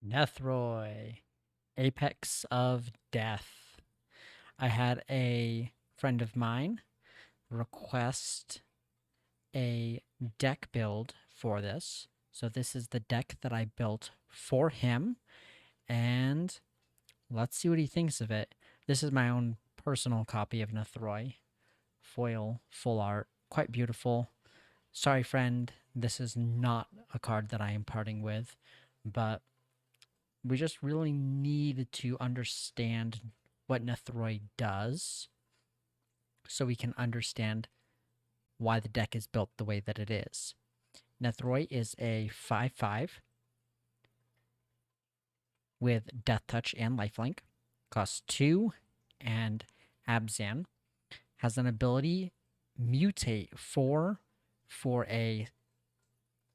Nethroi, Apex of Death. I had a friend of mine request a deck build for this. So this is the deck that I built for him, and let's see what he thinks of it. This is my own personal copy of Nethroi. Foil, full art, quite beautiful. Sorry, friend, this is not a card that I am parting with, but we just really need to understand what Nethroi does so we can understand why the deck is built the way that it is. Nethroi is a 5/5 with Death Touch and Lifelink, costs 2, and Abzan has an ability Mutate 4 for a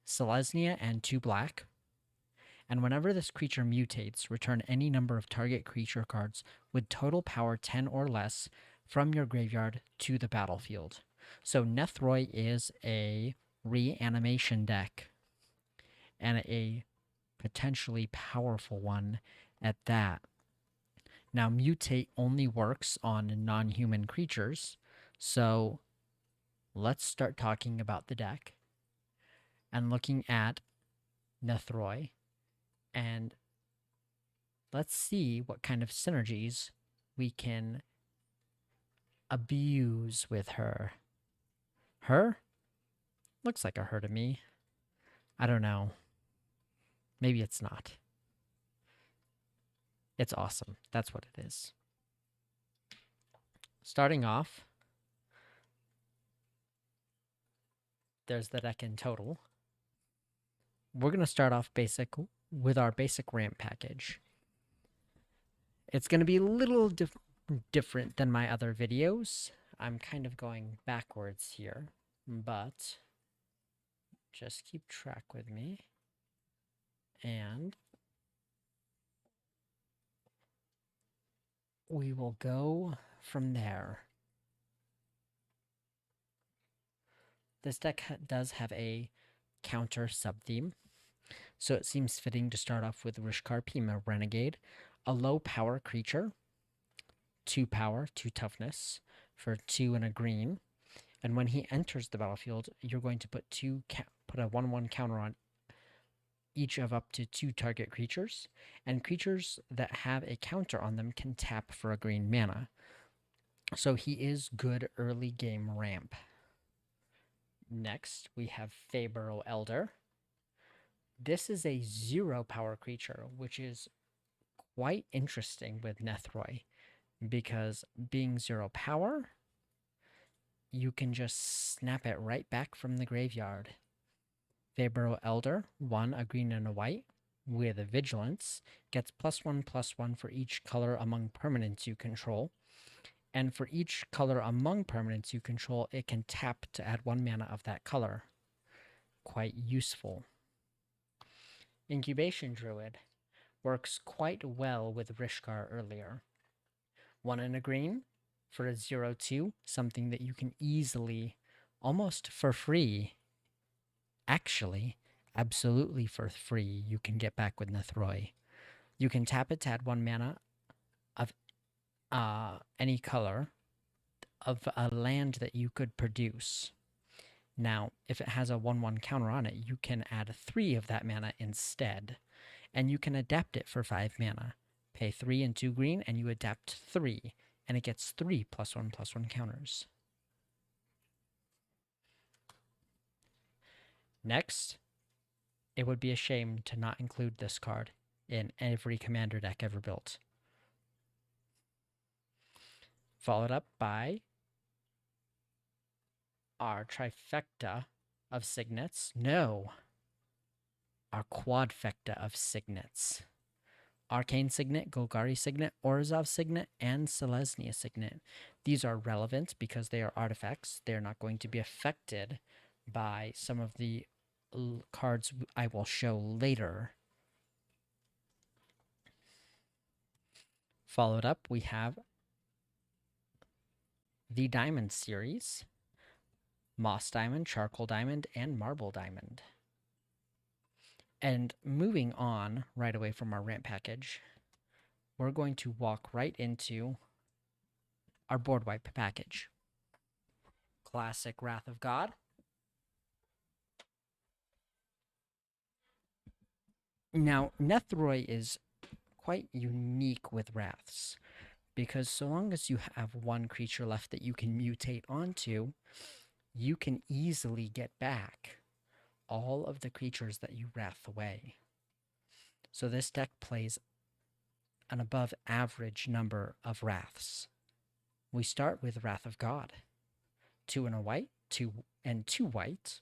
Selesnya and 2 black. And whenever this creature mutates, return any number of target creature cards with total power 10 or less from your graveyard to the battlefield. So Nethroi is a reanimation deck, and a potentially powerful one at that. Now, Mutate only works on non-human creatures, so let's start talking about the deck and looking at Nethroi, and let's see what kind of synergies we can abuse with her. Her? Looks like a her to me. I don't know. Maybe it's not. It's awesome. That's what it is. Starting off, there's the deck in total. We're going to start off basic with our basic ramp package. It's going to be a little different than my other videos. I'm kind of going backwards here, but just keep track with me. And we will go from there. This deck does have a counter sub-theme, so it seems fitting to start off with Rishkar Pima Renegade, a low power creature, 2 power, 2 toughness, for 2 and a green. And when he enters the battlefield, you're going to put a 1/1 counter on each of up to 2 target creatures, and creatures that have a counter on them can tap for a green mana. So he is good early game ramp. Next, we have Fabro Elder. This is a 0 power creature, which is quite interesting with Nethroi, because being 0 power, you can just snap it right back from the graveyard. Fabro Elder, 1, a green and a white, with a Vigilance, gets +1/+1 for each color among permanents you control. And for each color among permanents you control, it can tap to add 1 mana of that color. Quite useful. Incubation Druid works quite well with Rishkar earlier. 1 and a green for a 0/2, something that you can easily, almost for free, actually, absolutely for free, you can get back with Nethroi. You can tap it to add 1 mana of any color of a land that you could produce. Now, if it has a 1/1 counter on it, you can add 3 of that mana instead, and you can adapt it for 5 mana. Pay 3 and 2 green, and you adapt 3, and it gets 3 +1/+1 counters. Next, it would be a shame to not include this card in every commander deck ever built. Followed up by our trifecta of signets. No, our quadfecta of signets. Arcane Signet, Golgari Signet, Orzhov Signet, and Selesnya Signet. These are relevant because they are artifacts. They're not going to be affected by some of the cards I will show later. Followed up, we have the Diamond series, Moss Diamond, Charcoal Diamond, and Marble Diamond. And moving on right away from our ramp package, we're going to walk right into our board wipe package. Classic Wrath of God. Now, Nethroi is quite unique with Wraths, because so long as you have one creature left that you can mutate onto, you can easily get back all of the creatures that you Wrath away. So this deck plays an above average number of Wraths. We start with Wrath of God. 2 and a white, 2 and 2 white.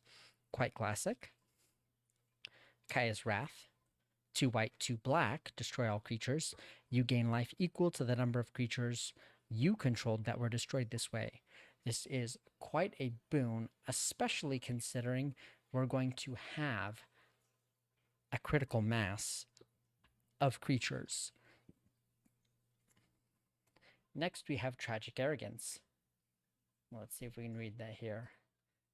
Quite classic. Kaya's Wrath. 2 white, 2 black. Destroy all creatures. You gain life equal to the number of creatures you controlled that were destroyed this way. This is quite a boon, especially considering we're going to have a critical mass of creatures. Next, we have Tragic Arrogance. Let's see if we can read that here.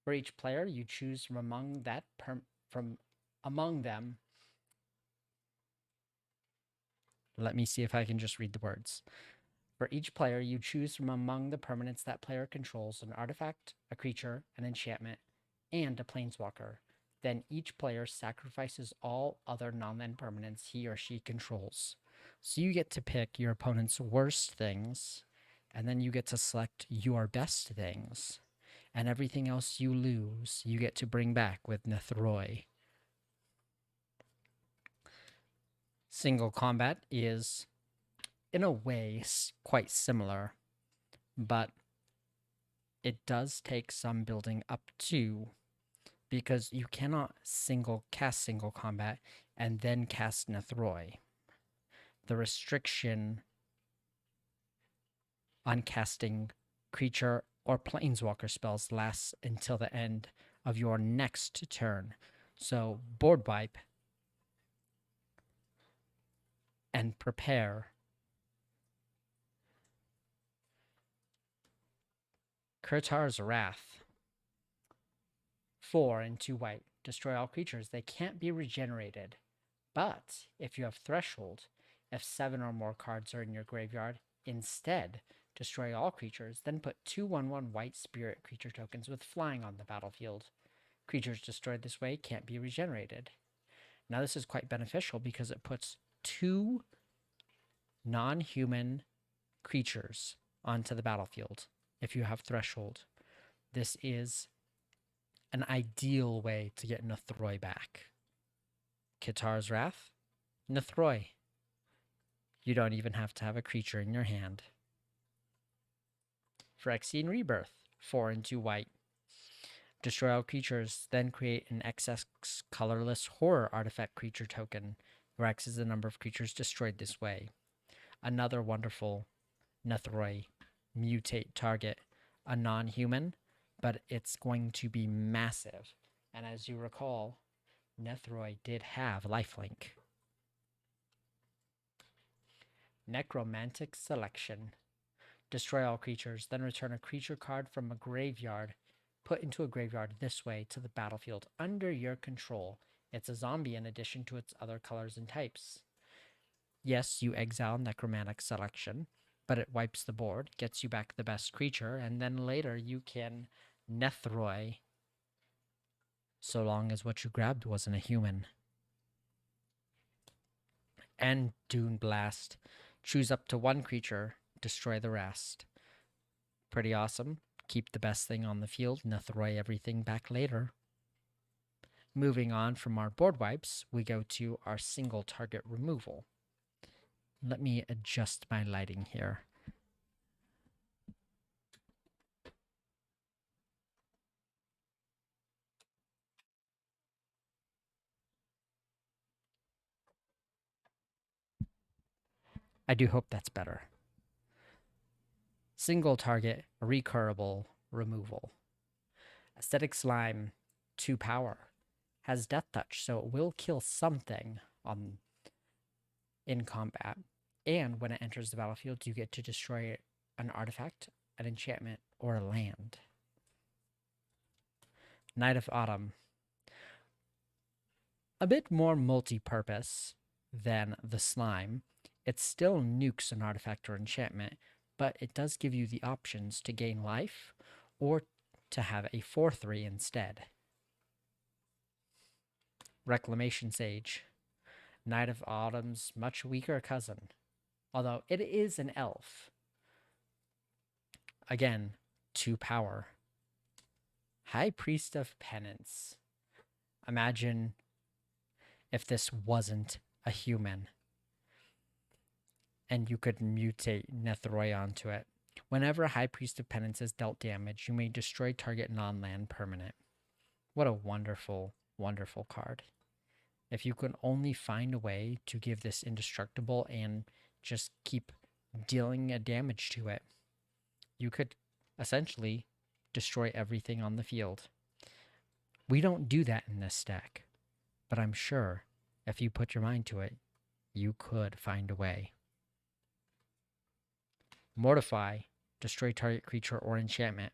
For each player, you choose from among them. Let me see if I can just read the words. For each player, you choose from among the permanents that player controls an artifact, a creature, an enchantment, and a planeswalker. Then each player sacrifices all other non-land permanents he or she controls. So you get to pick your opponent's worst things, and then you get to select your best things. And everything else you lose, you get to bring back with Nethroi. Single combat is, in a way, quite similar, but it does take some building up to, because you cannot cast single combat and then cast Nethroi. The restriction on casting creature or planeswalker spells lasts until the end of your next turn. So board wipe and prepare. Kurtar's Wrath. 4 and 2 white. Destroy all creatures. They can't be regenerated. But if you have Threshold, if 7 or more cards are in your graveyard, instead destroy all creatures, then put 2/1/1 white spirit creature tokens with flying on the battlefield. Creatures destroyed this way can't be regenerated. Now this is quite beneficial because it puts 2 non-human creatures onto the battlefield if you have Threshold. This is an ideal way to get Nethroi back. Kitar's Wrath. Nethroi. You don't even have to have a creature in your hand. Phyrexian Rebirth. 4 and 2 white. Destroy all creatures, then create an XX colorless horror artifact creature token, where X is the number of creatures destroyed this way. Another wonderful Nethroi mutate target, a non-human, but it's going to be massive. And as you recall, Nethroi did have lifelink. Necromantic Selection. Destroy all creatures, then return a creature card from a graveyard put into a graveyard this way to the battlefield under your control. It's a zombie in addition to its other colors and types. Yes, you exile Necromantic Selection, but it wipes the board, gets you back the best creature, and then later you can Nethroi, so long as what you grabbed wasn't a human. And Dune Blast. Choose up to 1 creature, destroy the rest. Pretty awesome. Keep the best thing on the field, Nethroi everything back later. Moving on from our board wipes, we go to our single target removal. Let me adjust my lighting here. I do hope that's better. Single target, recurable removal. Aesthetic Slime, 2 power. Has Death Touch, so it will kill something in combat. And when it enters the battlefield, you get to destroy an artifact, an enchantment, or a land. Night of Autumn. A bit more multi-purpose than the slime. It still nukes an artifact or enchantment, but it does give you the options to gain life or to have a 4/3 instead. Reclamation Sage. Night of Autumn's much weaker cousin. Although it is an elf. Again, 2 power. High Priest of Penance. Imagine if this wasn't a human and you could mutate Nethroi onto it. Whenever a High Priest of Penance is dealt damage, you may destroy target non-land permanent. What a wonderful, wonderful card. If you could only find a way to give this indestructible and just keep dealing a damage to it, you could essentially destroy everything on the field. We don't do that in this deck, but I'm sure if you put your mind to it, you could find a way. Mortify. Destroy target creature or enchantment.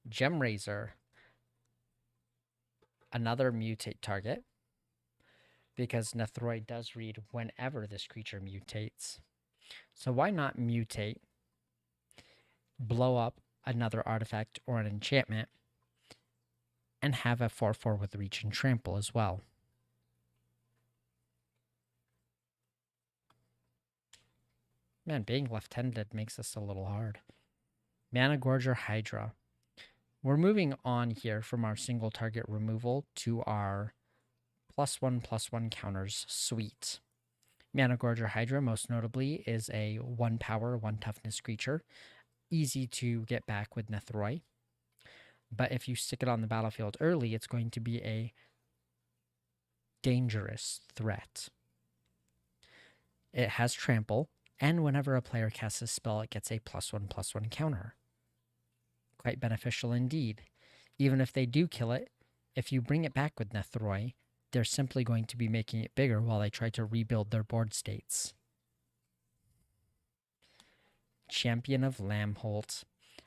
Gemraiser. Another mutate target, because Nethroi does read whenever this creature mutates. So why not mutate, blow up another artifact or an enchantment, and have a 4/4 with reach and trample as well. Man, being left-handed makes this a little hard. Mana Gorger Hydra. We're moving on here from our single target removal to our +1/+1 counters suite. Mana Gorger Hydra, most notably, is a 1 power, 1 toughness creature. Easy to get back with Nethroi. But if you stick it on the battlefield early, it's going to be a dangerous threat. It has trample, and whenever a player casts a spell, it gets a +1/+1 counter. Quite beneficial indeed. Even if they do kill it, if you bring it back with Nethroi, they're simply going to be making it bigger while they try to rebuild their board states. Champion of Lamholt.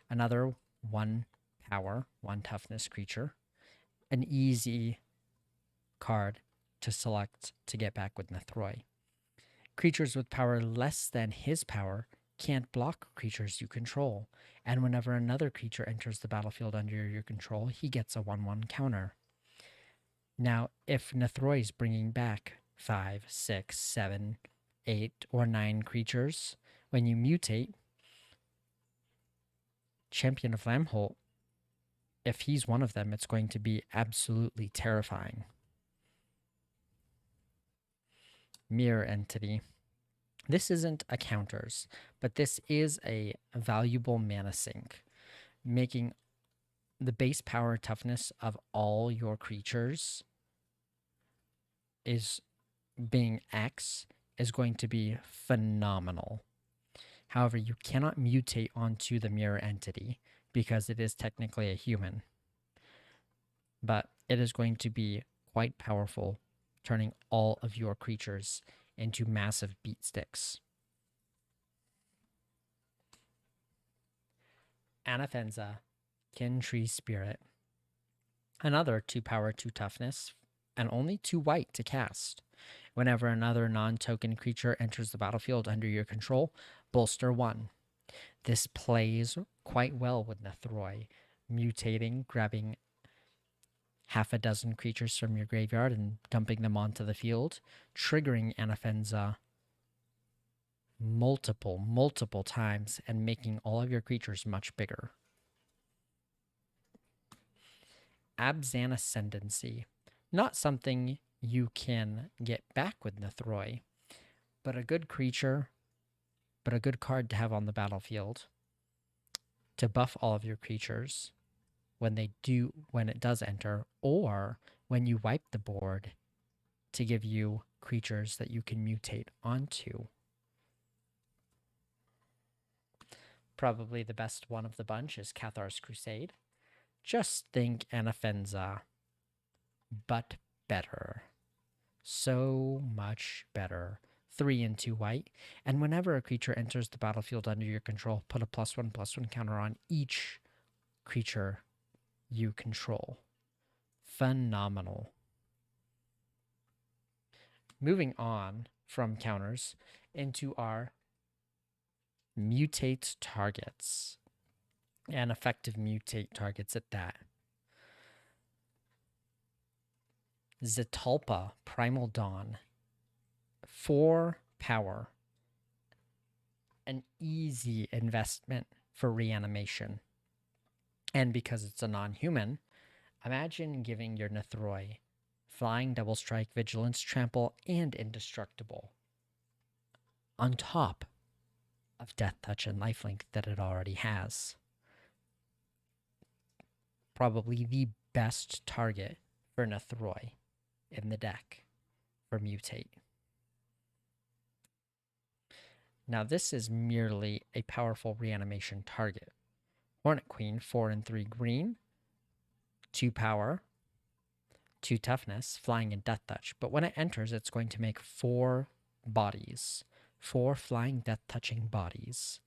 Another 1 power, 1 toughness creature. An easy card to select to get back with Nethroi. Creatures with power less than his power can't block creatures you control, and whenever another creature enters the battlefield under your control, he gets a 1/1 counter. Now, if Nethroi is bringing back 5, 6, 7, 8, or 9 creatures, when you mutate, Champion of Lamholt, if he's one of them, it's going to be absolutely terrifying. Mirror Entity. This isn't a counters, but this is a valuable mana sink, making the base power toughness of all your creatures is being X is going to be phenomenal. However, you cannot mutate onto the mirror entity because it is technically a human. But it is going to be quite powerful, turning all of your creatures into massive beat sticks. Anafenza, Kin Tree Spirit. Another 2 power, 2 toughness, and only 2 white to cast. Whenever another non-token creature enters the battlefield under your control, bolster 1. This plays quite well with Nethroi, mutating, grabbing half a dozen creatures from your graveyard and dumping them onto the field, triggering Anafenza multiple times and making all of your creatures much bigger. Abzan Ascendancy. Not something you can get back with Nethroi, but a good creature, but a good card to have on the battlefield to buff all of your creatures when it does enter, or when you wipe the board to give you creatures that you can mutate onto. Probably the best one of the bunch is Cathar's Crusade. Just think Anafenza, but better. So much better. 3 and 2 white, and whenever a creature enters the battlefield under your control, put a +1/+1 counter on each creature you control. Phenomenal. Moving on from counters into our mutate targets, and effective mutate targets at that. Zetalpa Primal Dawn, 4 power, an easy investment for reanimation. And because it's a non-human, imagine giving your Nethroi Flying, Double Strike, Vigilance, Trample, and Indestructible on top of Death Touch and Lifelink that it already has. Probably the best target for Nethroi in the deck for Mutate. Now this is merely a powerful reanimation target. Hornet Queen, 4 and 3 green, 2 power, 2 toughness, flying and death touch. But when it enters, it's going to make 4 bodies. 4 flying death touching bodies.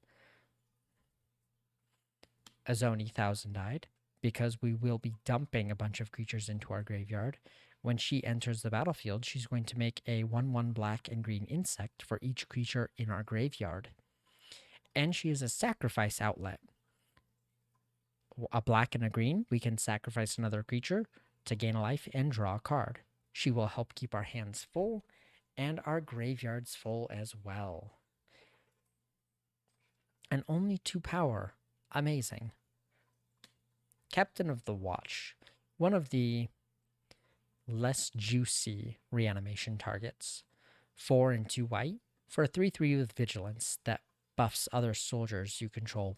Azoni Thousand-Eyed, because we will be dumping a bunch of creatures into our graveyard. When she enters the battlefield, she's going to make a 1/1 black and green insect for each creature in our graveyard. And she is a sacrifice outlet. A black and a green, we can sacrifice another creature to gain a life and draw a card. She will help keep our hands full and our graveyards full as well. And only 2 power. Amazing. Captain of the Watch, one of the less juicy reanimation targets. 4 and 2 white for a 3/3 with vigilance that buffs other soldiers you control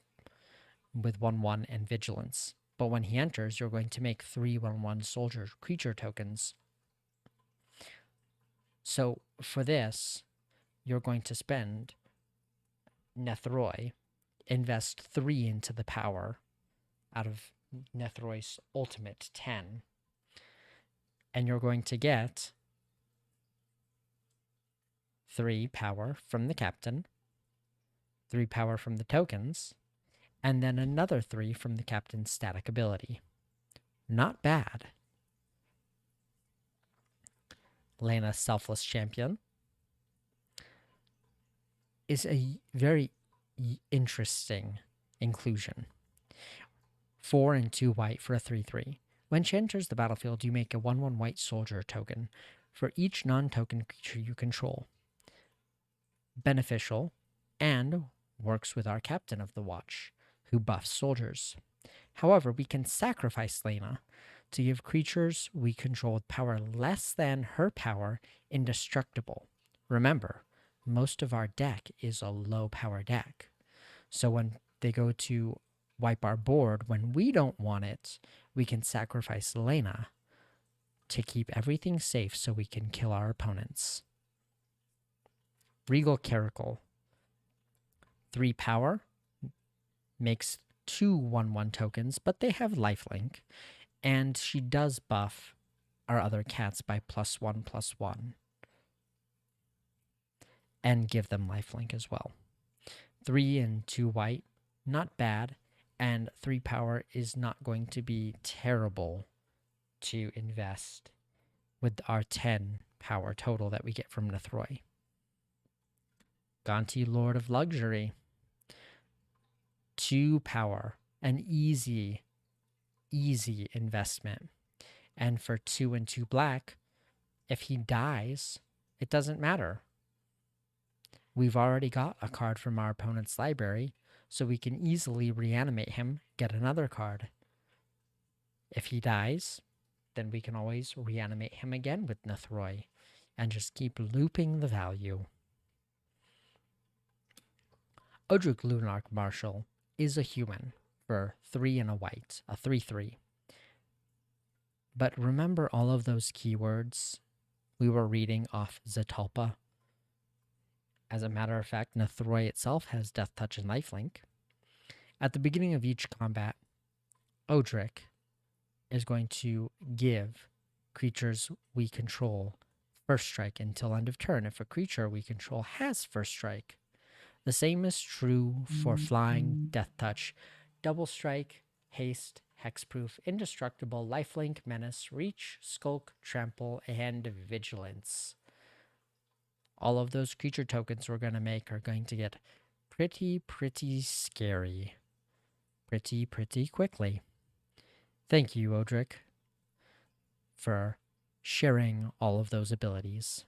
with 1/1 and vigilance. But when he enters, you're going to make 3 1/1 soldier creature tokens. So for this, you're going to spend Nethroi, invest 3 into the power out of Nethroi's ultimate 10. And you're going to get 3 power from the captain, 3 power from the tokens, and then another 3 from the captain's static ability. Not bad. Lena, Selfless Champion, is a very interesting inclusion. 4 and 2 white for a 3/3. When she enters the battlefield, you make a 1/1 white soldier token for each non-token creature you control. Beneficial, and works with our Captain of the Watch, who buffs soldiers. However, we can sacrifice Lena to give creatures we control with power less than her power indestructible. Remember, most of our deck is a low power deck. So when they go to wipe our board, when we don't want it, we can sacrifice Lena to keep everything safe so we can kill our opponents. Regal Caracal, 3 power, makes 2 1/1 tokens, but they have lifelink, and she does buff our other cats by +1/+1 and give them lifelink as well. 3 and 2 white, not bad, and 3 power is not going to be terrible to invest with our 10 power total that we get from Nethroi. Gonti, Lord of Luxury, 2 power, an easy investment. And for 2 and 2 black, if he dies, it doesn't matter. We've already got a card from our opponent's library, so we can easily reanimate him, get another card. If he dies, then we can always reanimate him again with Nethroi and just keep looping the value. Odric Lunarch Marshal is a human for 3 and a white, a 3/3. But remember all of those keywords we were reading off Zetalpa? As a matter of fact, Nethroi itself has Death Touch and Lifelink. At the beginning of each combat, Odric is going to give creatures we control first strike until end of turn if a creature we control has first strike. The same is true for flying, death touch, double strike, haste, hexproof, indestructible, lifelink, menace, reach, skulk, trample, and vigilance. All of those creature tokens we're going to make are going to get pretty scary. Pretty quickly. Thank you, Odric, for sharing all of those abilities.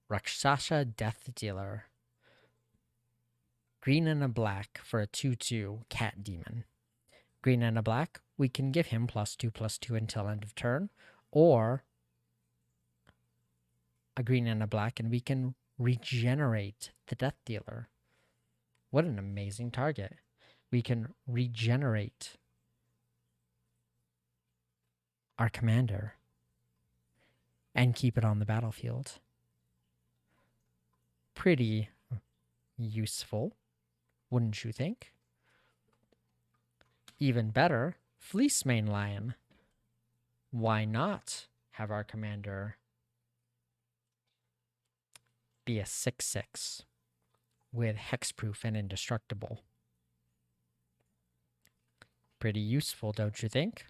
Rakshasa Death Dealer. Green and a black for a 2/2 cat demon. Green and a black, we can give him +2/+2 until end of turn, or a green and a black, and we can regenerate the Death Dealer. What an amazing target. We can regenerate our commander and keep it on the battlefield. Pretty useful, wouldn't you think? Even better, Fleecemane Lion. Why not have our commander be a 6/6 with hexproof and indestructible? Pretty useful, don't you think?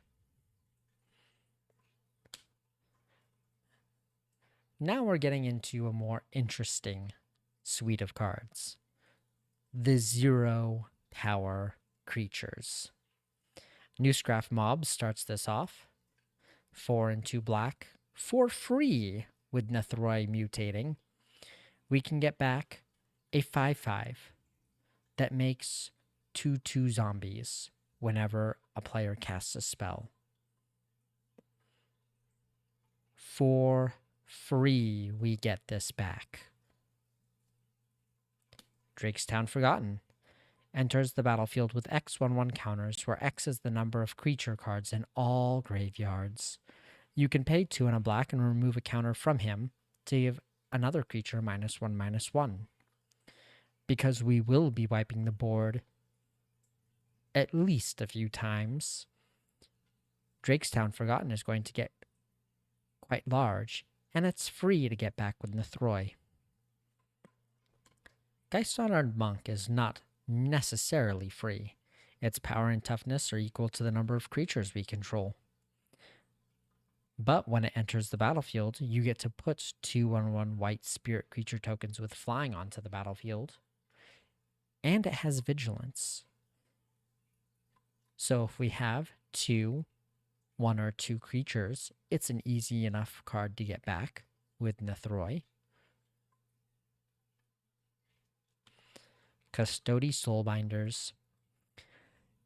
Now we're getting into a more interesting suite of cards. The 0 power creatures. Newscraft Mob starts this off. 4 and 2 black for free with Nethroi mutating. We can get back a 5/5 that makes 2/2 zombies whenever a player casts a spell. For free, we get this back. Drakestown Forgotten enters the battlefield with X/1/1 counters, where X is the number of creature cards in all graveyards. You can pay 2 and a black and remove a counter from him to give another creature -1/-1. Because we will be wiping the board at least a few times, Drakestown Forgotten is going to get quite large, and it's free to get back with Nethroi. Geist-Honored Monk is not necessarily free. Its power and toughness are equal to the number of creatures we control. But when it enters the battlefield, you get to put 2/1/1 white spirit creature tokens with flying onto the battlefield. And it has vigilance. So if we have 2, 1 or 2 creatures, it's an easy enough card to get back with Nethroi. Custody Soulbinders.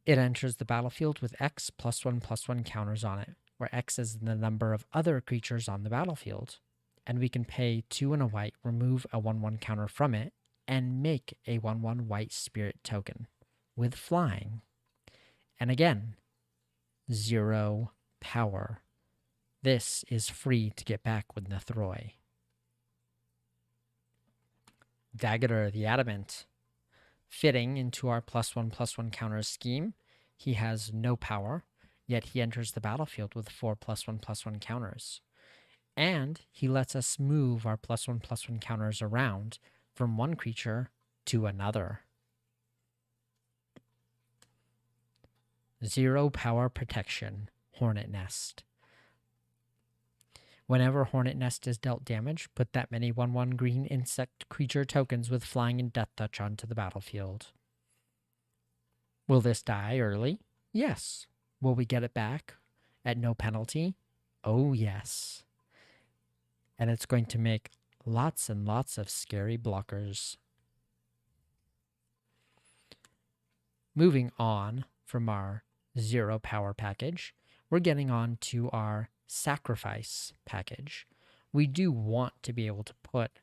It enters the battlefield with X +1/+1 counters on it, where X is the number of other creatures on the battlefield. And we can pay 2 and a white, remove a 1/1 counter from it, and make a 1/1 white spirit token with flying. And again, 0 power. This is free to get back with Nethroi. Dagger the Adamant. Fitting into our +1/+1 counter scheme, he has no power, yet he enters the battlefield with 4 +1/+1 counters. And he lets us move our +1/+1 counters around from one creature to another. 0 power protection, Hornet Nest. Whenever Hornet Nest is dealt damage, put that many 1/1 green insect creature tokens with flying and death touch onto the battlefield. Will this die early? Yes. Will we get it back at no penalty? Oh, yes. And it's going to make lots and lots of scary blockers. Moving on from our 0 power package, we're getting on to our sacrifice package. We do want to be able to put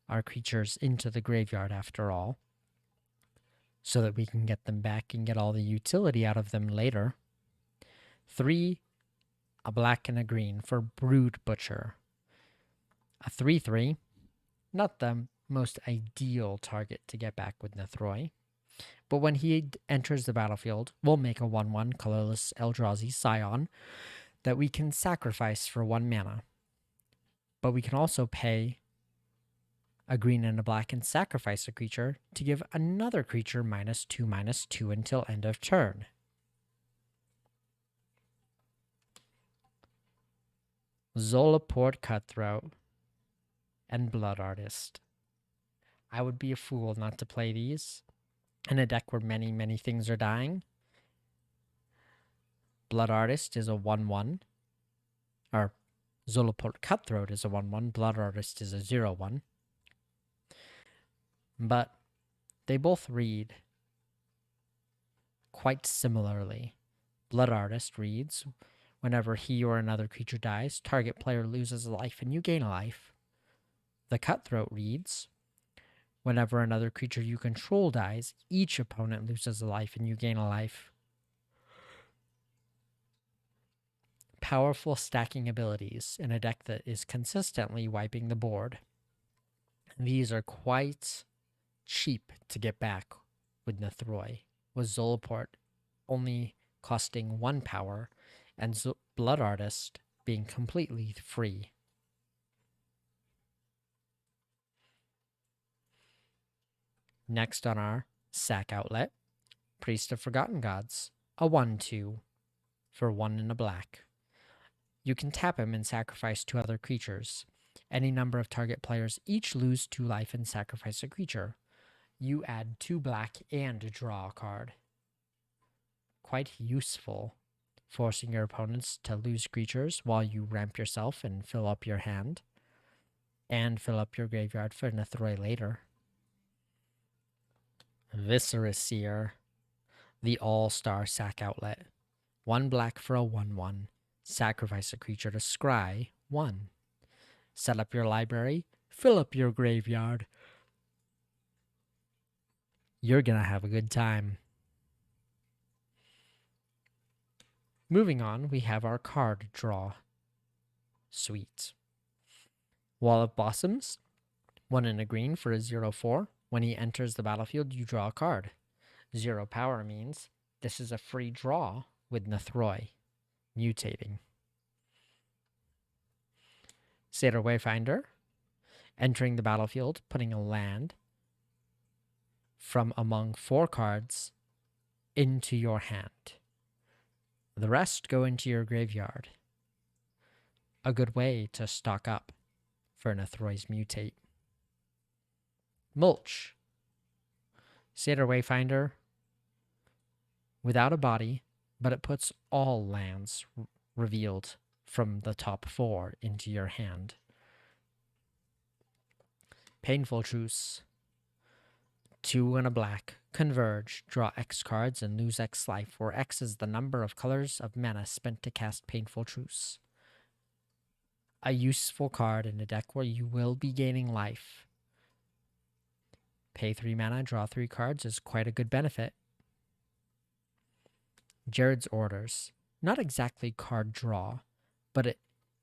our creatures into the graveyard after all, so that we can get them back and get all the utility out of them later. 3, a black and a green for Brood Butcher. A 3/3, not the most ideal target to get back with Nethroi, but when he enters the battlefield, we'll make a 1/1 colorless Eldrazi Scion that we can sacrifice for 1 mana. But we can also pay A green and a black can sacrifice a creature to give another creature -2/-2 until end of turn. Zolaport Cutthroat and Blood Artist. I would be a fool not to play these in a deck where many things are dying. Blood Artist is a 1/1, or Zolaport Cutthroat is a 1/1, Blood Artist is a 0/1. But they both read quite similarly. Blood Artist reads, whenever he or another creature dies, target player loses a life and you gain a life. The Cutthroat reads, whenever another creature you control dies, each opponent loses a life and you gain a life. Powerful stacking abilities in a deck that is consistently wiping the board. These are quite cheap to get back with Nethroi, with Zolaport only costing 1 power and Blood Artist being completely free. Next on our sack outlet, Priest of Forgotten Gods, a 1/2 for 1 and a black. You can tap him and sacrifice 2 other creatures. Any number of target players each lose 2 life and sacrifice a creature. You add 2 black and draw a card. Quite useful, forcing your opponents to lose creatures while you ramp yourself and fill up your hand, and fill up your graveyard for Nethroi later. Viscera Seer, the all-star sack outlet. 1 black for a 1/1. Sacrifice a creature to scry 1. Set up your library, fill up your graveyard. You're gonna have a good time. Moving on, we have our card draw suite. Wall of Blossoms, 1 and a green for a 0/4. When he enters the battlefield, you draw a card. 0 power means this is a free draw with Nethroi mutating. Satyr Wayfinder, entering the battlefield, putting a land from among 4 cards into your hand. The rest go into your graveyard. A good way to stock up for Nethroi's mutate. Mulch, Satyr Wayfinder, without a body, but it puts all lands revealed from the top 4 into your hand. Painful Truce, 2 and a black. Converge, draw X cards and lose X life, where X is the number of colors of mana spent to cast Painful Truce. A useful card in a deck where you will be gaining life. Pay 3 mana, draw 3 cards is quite a good benefit. Jared's Orders, not exactly card draw, but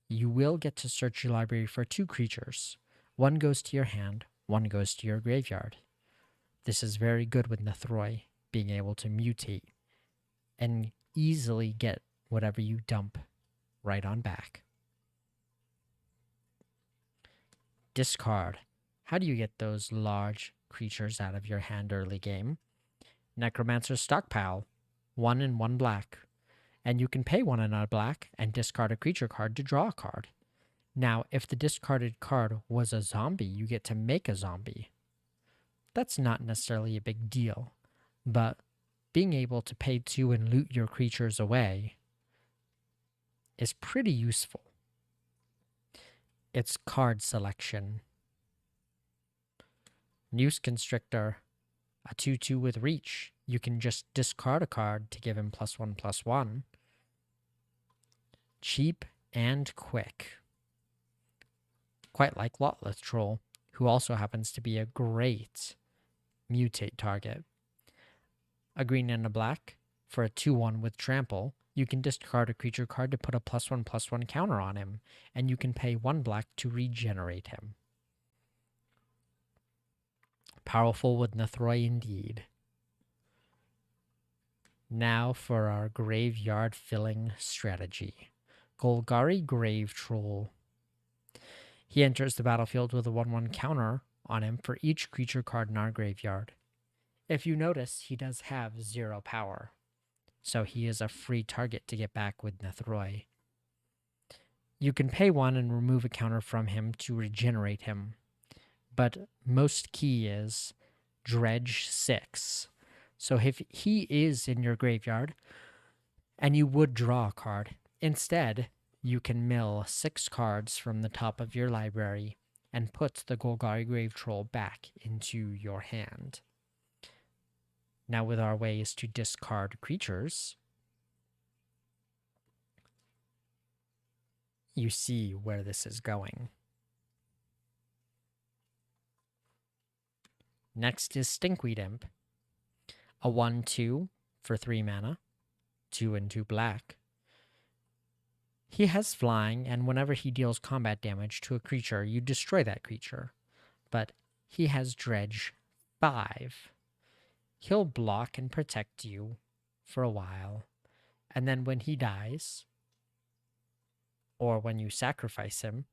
you will get to search your library for 2 creatures. 1 goes to your hand, 1 goes to your graveyard. This is very good with Nethroi, being able to mutate and easily get whatever you dump right on back. Discard. How do you get those large creatures out of your hand early game? Necromancer's Stockpile, 1 and 1 black. And you can pay 1 and a black and discard a creature card to draw a card. Now, if the discarded card was a zombie, you get to make a zombie. That's not necessarily a big deal, but being able to pay 2 and loot your creatures away is pretty useful. It's card selection. Noose Constrictor, a 2/2 with reach. You can just discard a card to give him +1/+1. Cheap and quick. Quite like Lotleth Troll, who also happens to be a great mutate target. A green and a black for a 2/1 with Trample. You can discard a creature card to put a +1/+1 counter on him, and you can pay 1 black to regenerate him. Powerful with Nethroi indeed. Now for our graveyard filling strategy. Golgari Grave Troll. He enters the battlefield with a 1/1 counter on him for each creature card in our graveyard. If you notice, he does have 0 power, so he is a free target to get back with Nethroi. You can pay 1 and remove a counter from him to regenerate him, but most key is Dredge 6. So if he is in your graveyard, and you would draw a card, instead, you can mill 6 cards from the top of your library and put the Golgari Grave Troll back into your hand. Now, with our ways to discard creatures, you see where this is going. Next is Stinkweed Imp, a 1/2 for 3 mana, 2 and 2 black. He has flying, and whenever he deals combat damage to a creature, you destroy that creature. But he has Dredge 5. He'll block and protect you for a while, and then when he dies, or when you sacrifice him,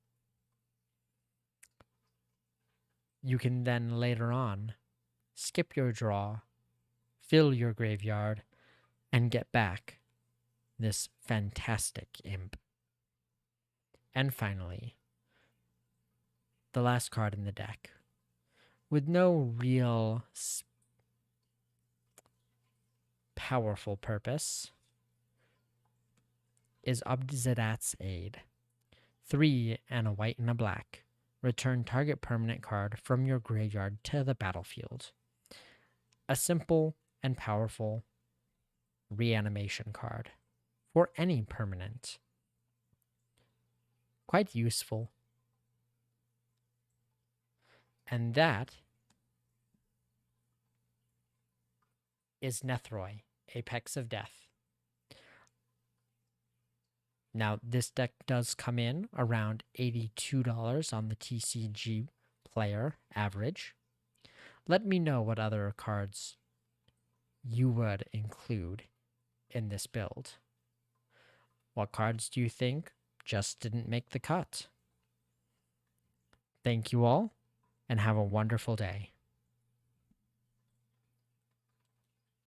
you can then later on skip your draw, fill your graveyard, and get back this fantastic imp. And finally, the last card in the deck, with no real powerful purpose, is Obzidat's Aid. 3 and a white and a black. Return target permanent card from your graveyard to the battlefield. A simple and powerful reanimation card for any permanent. Quite useful. And that is Nethroi, Apex of Death. Now, this deck does come in around $82 on the TCG player average. Let me know what other cards you would include in this build. What cards do you think just didn't make the cut? Thank you all, and have a wonderful day.